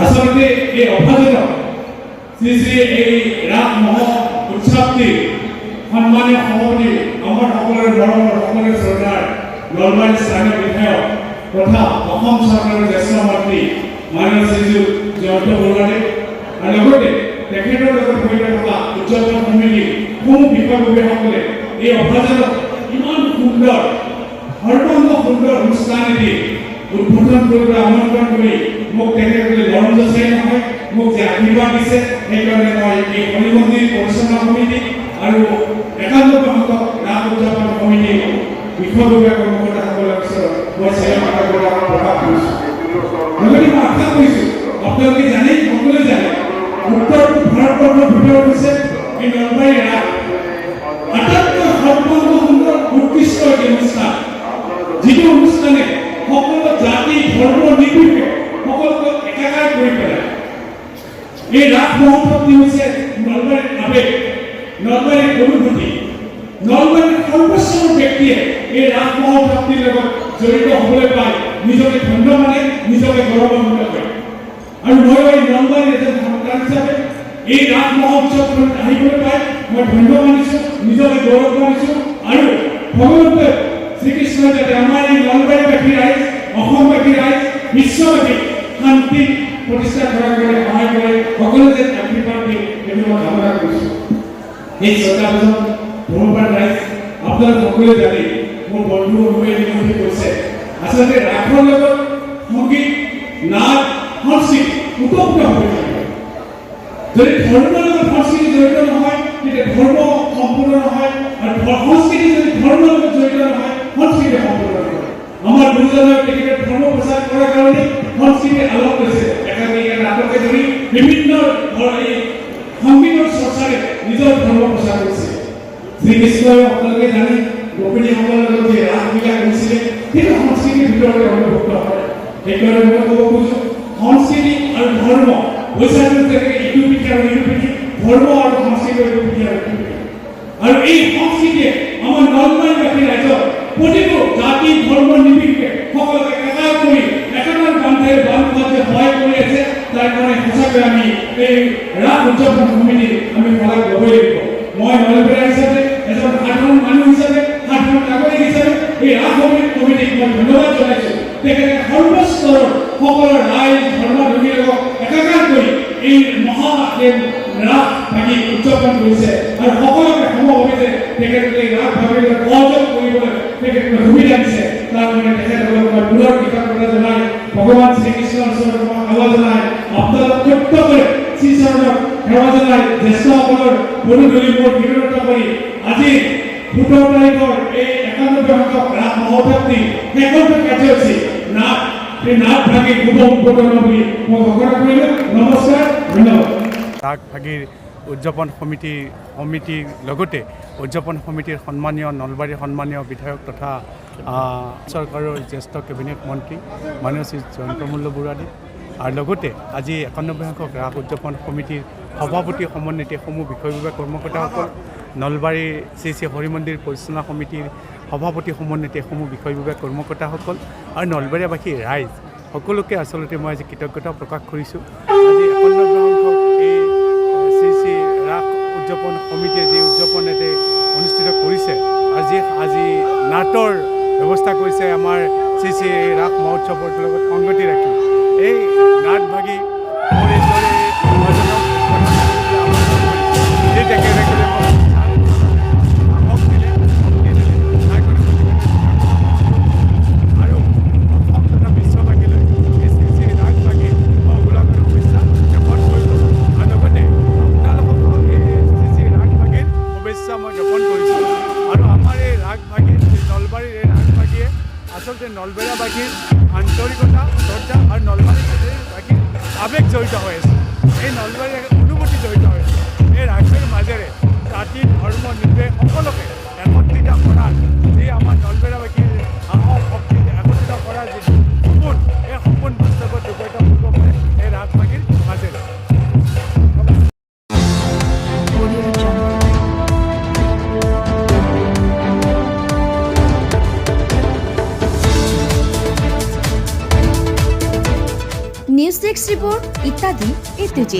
আসলে এই অভাজনক শ্ৰী শ্ৰী এই ৰাস মহা উৎসৱটি সন্মানীয় সভাপতি আমাৰ সকলোৰে মৰমৰ সকলোৰে শ্ৰদ্ধাৰ নলবাৰী স্থানীয় বিধায়ক তথা অসম চৰকাৰৰ জ্যেষ্ঠ মন্ত্ৰী মাননীয় শ্ৰীযুত জয়ন্ত বৰুৱাদেৱ আৰু লগতে তেখেতৰ লগত জড়িত থকা উদযাপন সমিতিৰ সমূহ বিষয়ববীয়াসকলে এই অভাজনক ইমান সুন্দৰ সৰ্বাংগ সুন্দৰ অনুষ্ঠান এটি উদ্বোধন কৰিবলৈ আমন্ত্ৰণ কৰি মোক তেখেতসকলে মৰম যাচাই নহয় মোক যে আশীৰ্বাদ দিছে সেইকাৰণে মই এই হৰি মন্দিৰ পৰিচালনা সমিতি আৰু 91 সংখ্যক ৰাস উদযাপন সমিতিৰ বিষয়ববীয়া কৰ্মকৰ্তাসকলৰ ওচৰত মই চেয়াৰ প্ৰকাশ কৰিছোঁ। লগতে মই আশা কৰিছোঁ আপোনালোকে জানে সকলোৱে জানে উত্তৰ ভাৰতবৰ্ষৰ ভিতৰত হৈছে এই নলবাৰী ৰাস আটাইতকৈ সৰ্বাংগ সুন্দৰ উৎকৃষ্ট এটি অনুষ্ঠান, যিটো অনুষ্ঠানে সকলো জাতি ধৰ্ম নিৰ্বিশেষে সকলোকে একাকাৰ কৰি পেলায়। এই ৰাস মহোৎসৱটি হৈছে নলবাৰীৰ আৱেগ, নলবাৰীৰ অনুভূতি। নলবাৰীৰ সৰ্বোচ্চ ব্যক্তিয়ে এই ৰাস মহোৎসৱটিৰ লগত জড়িত হ'বলৈ পাই নিজকে ধন্য মানে, নিজকে গৌৰৱান্বিত কৰে। আৰু মই এই নলবাৰীৰ এজন সন্তান হিচাপে এই ৰাস মহোৎসৱত আহিবলৈ পাই মই ধন্য মানিছোঁ, নিজকে গৌৰৱ মানিছোঁ। আৰু ভগৱন্তই শ্ৰীকৃষ্ণই যাতে আমাৰ এই নলবাৰীবাসী ৰাইজ, অসমবাসী ৰাইজ, বিশ্ববাসী শান্তি প্ৰতিষ্ঠা কৰাৰ সহায় কৰে, সকলোৱে যেন আশীৰ্বাদ দিয়ে সেইটো মই কামনা কৰিছোঁ। এই শ্ৰদ্ধাভাজন ধৰ্মপাল ৰাইজ আপোনালোক সকলোৱে জানে, মোৰ বন্ধু অনুযায়ী ইতিমধ্যে কৈছে আচলতে ৰাসৰ লগত সংগীত, নাচ, সংস্কৃতি উৎপন্ন হ'ব লাগিব। যদি ধৰ্মৰ লগত সংস্কৃতি জড়িত নহয় তেতিয়া ধৰ্ম সম্পূৰ্ণ নহয়, আৰু সংস্কৃতি যদি ধৰ্মৰ লগত জড়িত নহয় সংস্কৃতি সম্পূৰ্ণ নহয়। আমাৰ গুৰুজনাই তেখেতে ধৰ্ম প্ৰচাৰ কৰাৰ কাৰণে সংস্কৃতিৰ আলোক লৈছে, একাধিক নাটকে ধৰি বিভিন্ন সংগীতৰ চৰ্চাৰে নিজৰ ধৰ্ম প্ৰচাৰ কৰিছে। শ্ৰীকৃষ্ণই আপোনালোকে জানে গোপিনীসকলৰ লগত যে ৰাসলীলা কৰিছিলে সেইটো সংস্কৃতিৰ ভিতৰতে অন্তৰ্ভুক্ত হয়। সেইকাৰণে মই ক'ব খুজিছোঁ সংস্কৃতি আৰু ধৰ্ম হৈছে ইটো পিঠি আৰু ইটো পিঠি, ধৰ্ম আৰু সংস্কৃতি ইটো পিঠি আৰু ইটো পিঠি। আৰু এই সংস্কৃতিয়ে আমাৰ নলবাৰীবাসী ৰাইজক প্ৰতিটো জাতি ধৰ্ম নিৰ্বিশেষে সকলোকে একাকাৰ কৰি একেটাৰ বান্ধেৰে বান্ধ খোৱাতে সহায় কৰি আছে। তাৰ কাৰণে সঁচাকৈ আমি এই ৰাস উদযাপন সমিতি আমি সহায় ল'বই লাগিব। মই নলবাৰী হিচাপে এজন সাধাৰণ মানুহ হিচাপে, সাধাৰণ নাগৰিক হিচাপে এই ৰাস কমিটিক মই ধন্যবাদ জনাইছোঁ। তেখেতে সৰ্বস্তৰৰ সকলো ৰাইজ ধৰ্মাধৰ্মীৰ লগত একাকাৰ কৰি এই মহা ৰাস ভাগি উদযাপন কৰিছে আৰু সকলোকে সমভাৱে তেখেতলোকে ৰাস ভাগিৰ সহযোগ কৰিবলৈ তেখেতলোকে সুবিধা দিছে। তাৰ কাৰণে তেখেতসকলক মই পুনৰ কৃতজ্ঞতা জনাই ভগৱান শ্ৰীকৃষ্ণৰ ওচৰত মই সেৱা জনাই আপোনালোক প্ৰত্যেকৰে শ্ৰীচৰণক সেৱা জনাই জ্যেষ্ঠসকলৰ বন্ধুধূলি মোৰ বিৰত কৰি আজি 17 তাৰিখৰ এই 91 সংখ্যক ৰাস মহোৎসৱটি শেষৰ কাৰ্যসূচী নাট ভাগি শুভ উদ্বোধন বুলি মই ঘোষণা কৰিলোঁ। নমস্কাৰ, ধন্যবাদ। ৰাস ভাগিৰ উদযাপন সমিতিৰ লগতে উদযাপন সমিতিৰ সন্মানীয় নলবাৰীৰ সন্মানীয় বিধায়ক তথা চৰকাৰৰ জ্যেষ্ঠ কেবিনেট মন্ত্ৰী মাননীয় শ্ৰী জয়ন্ত বৰুৱাদেৱ আৰু লগতে আজি 91 সংখ্যক ৰাস উদযাপন সমিতিৰ সভাপতি সমন্বিত সমূহ বিষয়ববীয়া কৰ্মকৰ্তাসকল, নলবাৰীৰ শ্ৰী শ্ৰী হৰি মন্দিৰ পৰিচালনা সমিতিৰ সভাপতি সমন্বিত সমূহ বিষয়ববীয়া কৰ্মকৰ্তাসকল আৰু নলবাৰীবাসী ৰাইজ সকলোকে আচলতে মই আজি কৃতজ্ঞতা প্ৰকাশ কৰিছোঁ। আজি 91 সংখ্যক এই শ্ৰী শ্ৰী ৰাস উদযাপন সমিতিয়ে যি উদযাপন এতে অনুষ্ঠিত কৰিছে, আজি নাটৰ ব্যৱস্থা কৰিছে আমাৰ শ্ৰী শ্ৰী ৰাস মহোৎসৱৰ লগত সংগতি ৰাখি এই নাট ভাগি মোৰ এইদৰে আচলতে নলবাৰীবাসীৰ আন্তৰিকতা, শ্ৰদ্ধা আৰু নলবাৰীবাসীৰ আৱেগ জড়িত হৈ আছে। এই নলবাৰীৰ অনুভূতি জড়িত হৈ আছে। এই ৰাসৰ মাজেৰে জাতি ধৰ্ম নিৰ্বিশেষে সকলোকে একত্ৰিত কৰাৰ যি আমাৰ নলবাৰীবাসীৰ সাহস শক্তি একত্ৰিত কৰাৰ যি সপোন, এই সপোন বাস্তৱত ৰূপায়িত কৰিব পাৰে এই ৰাস ভাগিৰ মাজেৰে। নিউজ ডেস্ক ৰিপোৰ্ট ইত্যাদি A to Z।